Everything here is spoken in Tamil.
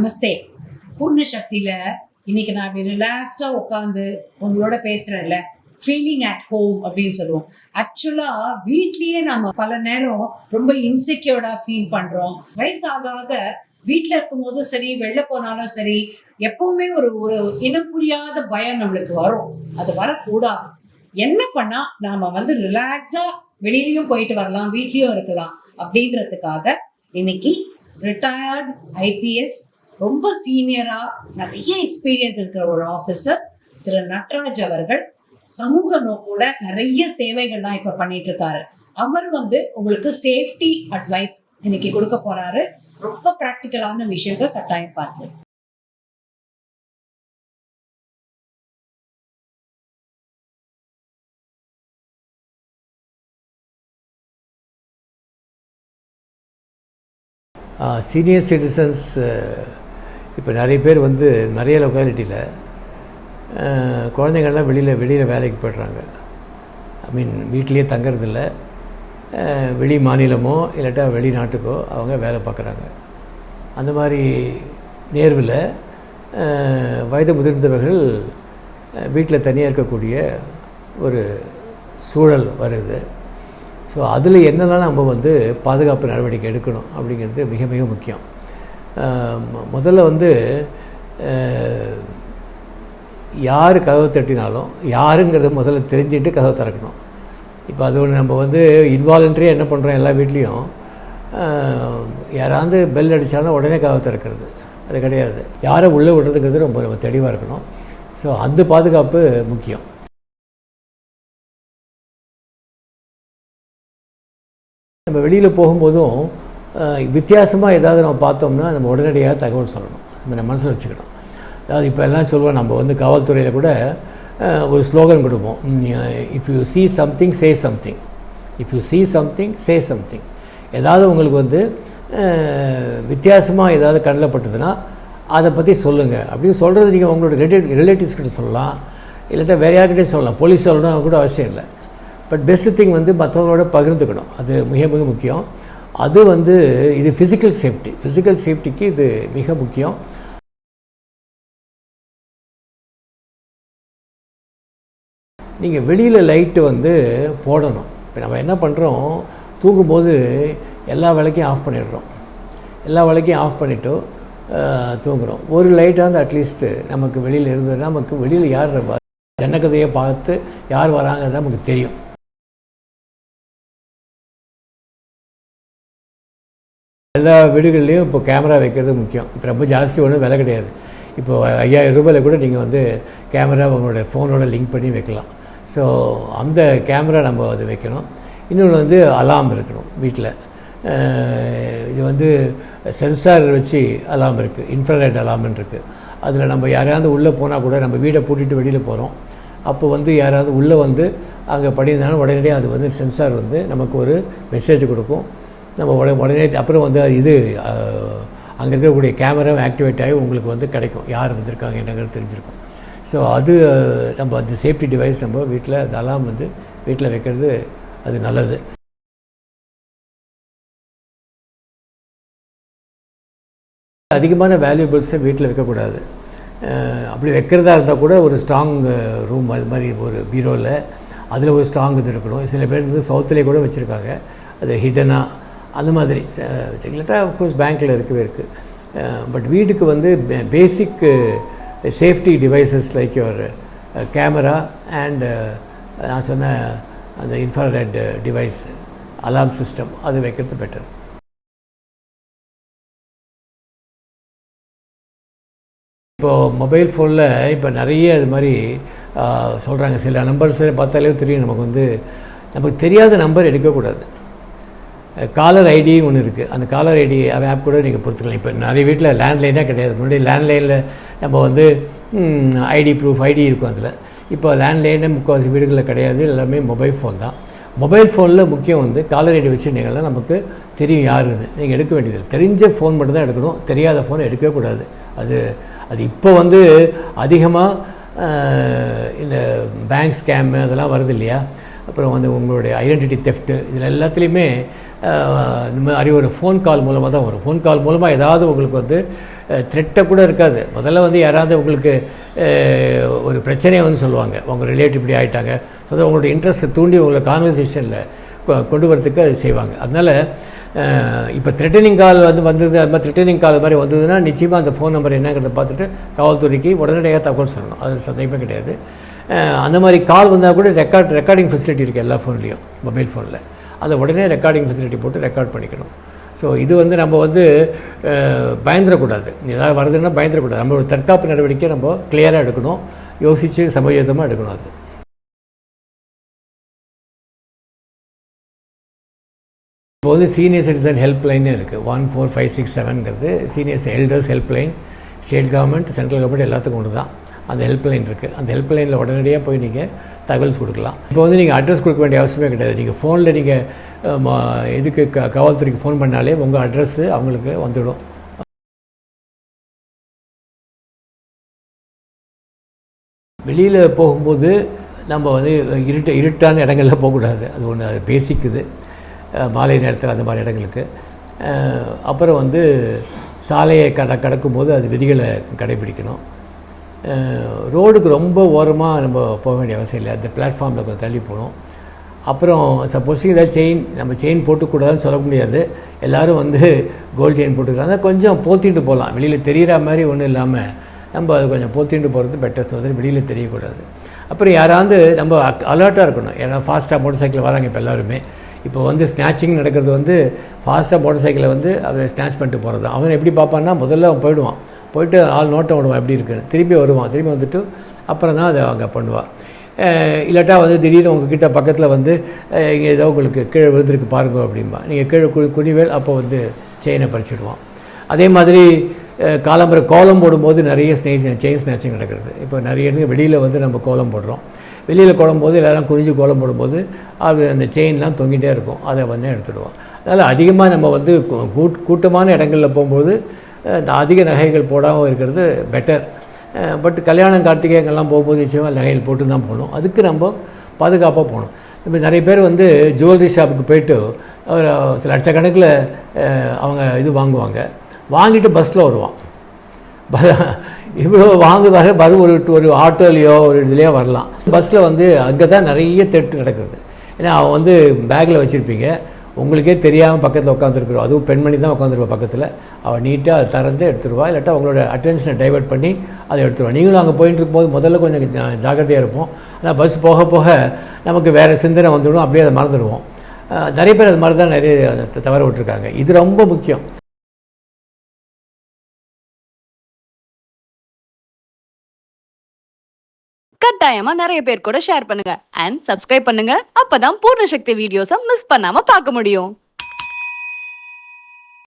நமஸ்தே. பூர்ண சக்தியில இன்னைக்கு நான் அப்படி ரிலாக்ஸ்டா உட்காந்து உங்களோட பேசுறேன்ல, ஃபீலிங் அட் ஹோம் அப்படின்னு சொல்லுவோம். ஆக்சுவலா வீட்லயே நம்ம பல நேரம் ரொம்ப இன்செக்யூர்டா ஃபீல் பண்றோம். வயசாக வீட்டுல இருக்கும் போதும் சரி, வெளில போனாலும் சரி, எப்பவுமே ஒரு ஒரு இனம் புரியாத பயம் நம்மளுக்கு வரும். அது வரக்கூடாது. என்ன பண்ணா நாம ரிலாக்ஸ்டா வெளியிலயும் போயிட்டு வரலாம், வீட்லயும் இருக்கலாம் அப்படின்றதுக்காக இன்னைக்கு ரிட்டையர்ட் ஐபிஎஸ், ரொம்ப சீனியரா நிறைய எக்ஸ்பீரியன்ஸ் இருக்கிற ஒரு ஆஃபீஸர் திரு நட்ராஜ் அவர்கள் சமூக நோக்கோட நிறைய சேவைகள்லாம் இப்ப பண்ணிட்டு இருக்காரு. அவர் உங்களுக்கு சேஃப்டி அட்வைஸ் இன்னைக்கு கொடுக்க போறாரு. ரொம்ப பிராக்டிக்கலான விஷயங்கள் கட்டாயம் பார்த்து. சீனியர் சிட்டிசன்ஸ் இப்போ நிறைய பேர் நிறைய லொக்காலிட்டியில் குழந்தைங்கள்லாம் வெளியில் வேலைக்கு போய்ட்றாங்க. ஐ மீன் வீட்லேயே தங்கறதில்ல, வெளி மாநிலமோ இல்லாட்டா வெளிநாட்டுக்கோ அவங்க வேலை பார்க்குறாங்க. அந்த மாதிரி நேர்வில் வயது முதிர்ந்தவர்கள் வீட்டில் தனியாக இருக்கக்கூடிய ஒரு சூழல் வருது. ஸோ அதில் என்னெல்லாம் நம்ம பாதுகாப்பு நடவடிக்கை எடுக்கணும் அப்படிங்கிறது மிக மிக முக்கியம். முதல்ல யார் கதவை தட்டினாலும் யாருங்கிறத முதல்ல தெரிஞ்சுட்டு கதவை திறக்கணும். இப்போ அது ஒன்று நம்ம இன்வாலண்ட்ரியாக என்ன பண்ணுறோம், எல்லா வீட்லேயும் யாராவது பெல் அடித்தாலும் உடனே கதவை திறக்கிறது அது கிடையாது. யாரை உள்ளே விடுறதுங்கிறது ரொம்ப தெளிவாக இருக்கணும். ஸோ அந்த பாதுகாப்பு முக்கியம். நம்ம வெளியில் போகும்போதும் வித்தியாசமாக ஏதாவது நம்ம பார்த்தோம்னா நம்ம உடனடியாக தகவல் சொல்லணும், நம்ம மனசில் வச்சுக்கணும். அதாவது இப்போ எல்லாம் சொல்லுவோம், நம்ம காவல்துறையில் கூட ஒரு ஸ்லோகன் கொடுப்போம், if you see something say something, if you see something say something. ஏதாவது உங்களுக்கு வித்தியாசமாக ஏதாவது கடலைப்பட்டதுன்னா அதை பற்றி சொல்லுங்கள் அப்படின்னு சொல்கிறது. நீங்கள் உங்களோட ரிலேட்டிவ்ஸ்கிட்ட சொல்லலாம், இல்லாட்டா வேறு யார்கிட்டையும் சொல்லலாம், போலீஸ் சொல்லணும் கூட அவசியம் இல்லை. பட் பெஸ்ட் திங் மற்றவங்களோட பகிர்ந்துக்கணும், அது மிக மிக முக்கியம். அது இது ஃபிசிக்கல் சேஃப்டிக்கு இது மிக முக்கியம். நீங்கள் வெளியில் லைட்டு போடணும். இப்போ நம்ம என்ன பண்ணுறோம், தூங்கும்போது எல்லா விளக்கையும் ஆஃப் பண்ணிடுறோம், எல்லா விளக்கையும் ஆஃப் பண்ணிவிட்டு தூங்குகிறோம். ஒரு லைட்டாக அட்லீஸ்ட்டு நமக்கு வெளியில் இருந்ததுன்னா நமக்கு வெளியில் யார் ஜன்னக்கதையை பார்த்து யார் வராங்கிறது நமக்கு தெரியும். எல்லா வீடுகள்லேயும் இப்போ கேமரா வைக்கிறது முக்கியம். இப்போ ரொம்ப ஜாஸ்தி ஒன்றும் விலை கிடையாது. இப்போ 5000 ரூபாயில் கூட நீங்கள் கேமரா உங்களோட ஃபோனோட லிங்க் பண்ணி வைக்கலாம். ஸோ அந்த கேமரா நம்ம அது வைக்கணும். இன்னொன்று அலாம் இருக்கணும் வீட்டில். இது சென்சார் வச்சு அலாம் இருக்குது, இன்ஃப்ராரெட் அலாம்னு இருக்குது. அதில் நம்ம யாராவது உள்ளே போனால் கூட நம்ம வீடை பூட்டிட்டு வெளியில் போகிறோம், அப்போ யாராவது உள்ளே அங்கே பண்ணியிருந்தாலும் உடனடியாக அது சென்சார் நமக்கு ஒரு மெசேஜ் கொடுக்கும். நம்ம உடனே அப்புறம் இது அங்கே இருக்கக்கூடிய கேமராவும் ஆக்டிவேட் ஆகி உங்களுக்கு கிடைக்கும், யார் வந்திருக்காங்க என்னங்கிறது தெரிஞ்சிருக்கும். ஸோ அது நம்ம அந்த சேஃப்டி டிவைஸ் நம்ம வீட்டில் அது அலாம் வீட்டில் வைக்கிறது அது நல்லது. அதிகமான வேல்யூபிள்ஸை வீட்டில் வைக்கக்கூடாது. அப்படி வைக்கிறதா இருந்தால் கூட ஒரு ஸ்ட்ராங் ரூம் அது மாதிரி ஒரு பீரோவில் அதில் ஒரு ஸ்ட்ராங் இது இருக்கணும். சில பேர் சவுத்துலேயே கூட வச்சுருக்காங்க, அது ஹிடனாக அந்த மாதிரி வச்சுக்கலாட்டா. அஃப்கோர்ஸ் பேங்க்கில் இருக்குது. பட் வீட்டுக்கு basic safety devices like your camera and நான் சொன்ன அந்த இன்ஃப்ராரெட் டிவைஸ் அலாம் சிஸ்டம் அது வைக்கிறது பெட்டர். இப்போது மொபைல் ஃபோனில் இப்போ நிறைய இது மாதிரி சொல்கிறாங்க. சில நம்பர்ஸை பார்த்தாலே தெரியும் நமக்கு தெரியாத நம்பர் எடுக்கக்கூடாது. காலர் ஐடின்னு ஒன்று இருக்குது, அந்த காலர் ஐடி ஆப் கூட நீங்கள் பொறுத்துக்கலாம். இப்போ நிறைய வீட்டில் லேண்ட்லைனாக கிடையாது. முன்னாடி லேண்ட்லைனில் நம்ம ஐடி ப்ரூஃப் ஐடி இருக்கும் அதில். இப்போ லேண்ட்லைனே முக்கால்வாசி வீடுகளில் கிடையாது, எல்லாமே மொபைல் ஃபோன் தான். மொபைல் ஃபோனில் முக்கியம் காலர் ஐடி வச்சுருந்தீங்கன்னா நமக்கு தெரியும் யாருன்னு. நீங்கள் எடுக்க வேண்டியதில்லை, தெரிஞ்ச ஃபோன் மட்டும் தான் எடுக்கணும், தெரியாத ஃபோனை எடுக்கவே கூடாது. அது இப்போ அதிகமாக இந்த பேங்க் ஸ்கேமு அதெல்லாம் வருது இல்லையா. அப்புறம் உங்களுடைய ஐடென்டிட்டி தெஃப்ட்டு இதில் எல்லாத்துலேயுமே இந்த மாதிரி ஒரு ஃபோன் கால் மூலமாக தான் வரும். ஃபோன் கால் மூலமாக ஏதாவது உங்களுக்கு த்ரெட்டை கூட இருக்காது. முதல்ல வந்து யாராவது உங்களுக்கு ஒரு பிரச்சனையை வந்து சொல்லுவாங்க, உங்கள் ரிலேட்டிவ் இப்படி ஆகிட்டாங்க, ஸோ உங்களோட இன்ட்ரெஸ்ட்டை தூண்டி உங்களை கான்வர்சேஷனில் கொண்டு வரதுக்கு அது செய்வாங்க. அதனால் இப்போ த்ரெட்டனிங் கால் வந்தது, அது மாதிரி த்ரெட்டனிங் கால் மாதிரி வந்ததுன்னா நிச்சயமாக அந்த ஃபோன் நம்பர் என்னங்கிறத பார்த்துட்டு காவல்துறைக்கு உடனடியாக தகவல் சொல்லணும். அது சந்தேகமே கிடையாது. அந்த மாதிரி கால் வந்தால் கூட ரெக்கார்டிங் ஃபெசிலிட்டி இருக்குது எல்லா ஃபோன்லேயும், மொபைல் ஃபோனில். அதை உடனே ரெக்கார்டிங் ஃபெசிலிட்டி போட்டு ரெக்கார்ட் பண்ணிக்கணும். ஸோ இது வந்து நம்ம வந்து பயந்துடக்கூடாது. ஏதாவது வருதுன்னா பயந்துடக்கூடாது. நம்மளோட தற்காப்பு நடவடிக்கை நம்ம கிளியராக எடுக்கணும், யோசித்து சமயோஜிதமாக எடுக்கணும். அது இப்போ வந்து சீனியர் சிட்டிசன் ஹெல்ப்லைனே இருக்குது. 14567ங்கிறது seniors elders helpline. State government, central government எல்லாத்துக்கும் ஒன்று தான் அந்த ஹெல்ப்லைன் இருக்குது. அந்த ஹெல்ப்லைனில் உடனடியாக போய் நீங்கள் தகவல் கொடுக்கலாம். இப்போ வந்து நீங்கள் அட்ரஸ் கொடுக்க வேண்டிய அவசியமே கிடையாது. நீங்கள் ஃபோனில் நீங்கள் இதுக்கு காவல்துறைக்கு ஃபோன் பண்ணாலே உங்கள் அட்ரஸ்ஸு அவங்களுக்கு வந்துவிடும். வெளியில் போகும்போது நம்ம வந்து இருட்டான இடங்களில் போகக்கூடாது. அது ஒன்று, அது பேசிக்குது மாலை நேரத்தில் அந்த மாதிரி இடங்களுக்கு. அப்புறம் வந்து சாலையை கடக்கும்போது அது விதிகளை கடைபிடிக்கணும். ரோடுக்கு ரொம்ப ஓரமாக நம்ம போக வேண்டிய அவசியம் இல்லை. அந்த பிளாட்ஃபார்மில் கொஞ்சம் தள்ளி போகணும். அப்புறம் சப்போஸ் ஏதாவது நம்ம செயின் போட்டுக்கூடாதுன்னு சொல்ல முடியாது. எல்லோரும் வந்து கோல்டு செயின் போட்டுக்கிறாங்க, கொஞ்சம் போத்திட்டு போகலாம். வெளியில் தெரிகிற மாதிரி ஒன்றும் இல்லாமல் நம்ம அது கொஞ்சம் போத்திட்டு போகிறது பெட்டர். ஸோ வெளியில் தெரியக்கூடாது. அப்புறம் யாராவது நம்ம அலர்ட்டாக இருக்கணும். ஏன்னா ஃபாஸ்ட்டாக மோட்டர் சைக்கிள் வராங்க இப்போ எல்லாருமே. இப்போ வந்து ஸ்நாச்சிங் நடக்கிறது வந்து ஃபாஸ்ட்டாக மோட்டர் சைக்கிளை வந்து அதை ஸ்நாச் பண்ணிட்டு போகிறது. அவன் எப்படி பார்ப்பான்னா, முதல்ல அவன் போயிட்டு ஆள் நோட்டம் விடுவான் எப்படி இருக்குன்னு, திரும்பி வந்துட்டு அப்புறம் தான் அதை அவங்க பண்ணுவாள். இல்லாட்டா வந்து திடீர்னு உங்ககிட்ட பக்கத்தில் வந்து இங்கே ஏதோ உங்களுக்கு கீழே விழுந்திருக்கு பாருங்க அப்படின்பா. நீங்கள் கீழே குனிவேல், அப்போ வந்து செயினை பறிச்சுடுவான். அதே மாதிரி காலம்பரை கோலம் போடும்போது நிறைய செயின் ஸ்நாச்சிங் நடக்கிறது. இப்போ நிறைய இடத்துக்கு வெளியில் வந்து நம்ம கோலம் போடுறோம். வெளியில் கோலம் போது எல்லோரும் குறிஞ்சி கோலம் போடும்போது அது அந்த செயின்லாம் தொங்கிட்டே இருக்கும், அதை வந்து எடுத்துடுவோம். அதனால் அதிகமாக நம்ம வந்து கூட்டமான இடங்களில் போகும்போது அதிக நகைகள் போடாமல் இருக்கிறது பெட்டர். பட் கல்யாணம் கார்த்திகைங்கெல்லாம் போகும்போது நிச்சயமாக நகைகள் போட்டு தான் போகணும். அதுக்கு நம்ம பாதுகாப்பாக போகணும். இப்போ நிறைய பேர் வந்து ஜுவல்லரி ஷாப்புக்கு போயிட்டு சில லட்சக்கணக்கில் அவங்க இது வாங்கிட்டு பஸ்ஸில் வருவான். இவ்வளோ வர ஒரு ஆட்டோலையோ ஒரு இதுலேயோ வரலாம். பஸ்ஸில் வந்து அங்கே தான் நிறைய தெட்டு நடக்குது. ஏன்னா அவன் வந்து பேக்கில் வச்சுருப்பீங்க, உங்களுக்கே தெரியாமல் பக்கத்தில் உட்காந்துருக்குறோம். அதுவும் பெண்மணி தான் உட்காந்துருப்பா பக்கத்தில். அவள் நீட்டாக அதை திறந்து எடுத்துருவா. இல்லாட்டா அவங்களோட அட்டென்ஷனை டைவெர்ட் பண்ணி அதை எடுத்துருவா. நீங்களும் அங்கே போயிட்டு இருக்கும்போது முதல்ல கொஞ்சம் ஜாக்கிரதையாக இருப்போம். ஆனால் பஸ் போக போக நமக்கு வேறு சிந்தனை வந்துவிடும், அப்படியே அதை மறந்துடுவோம். நிறைய பேர் அது மாதிரி தான் நிறைய தவற விட்டுருக்காங்க. இது ரொம்ப முக்கியம். கட்டாயமா நிறைய பேர் கூட ஷேர் பண்ணுங்க அண்ட் சப்ஸ்கிரைப் பண்ணுங்க. அப்பதான் பூர்ண சக்தி வீடியோஸை மிஸ் பண்ணாம பார்க்க முடியும்.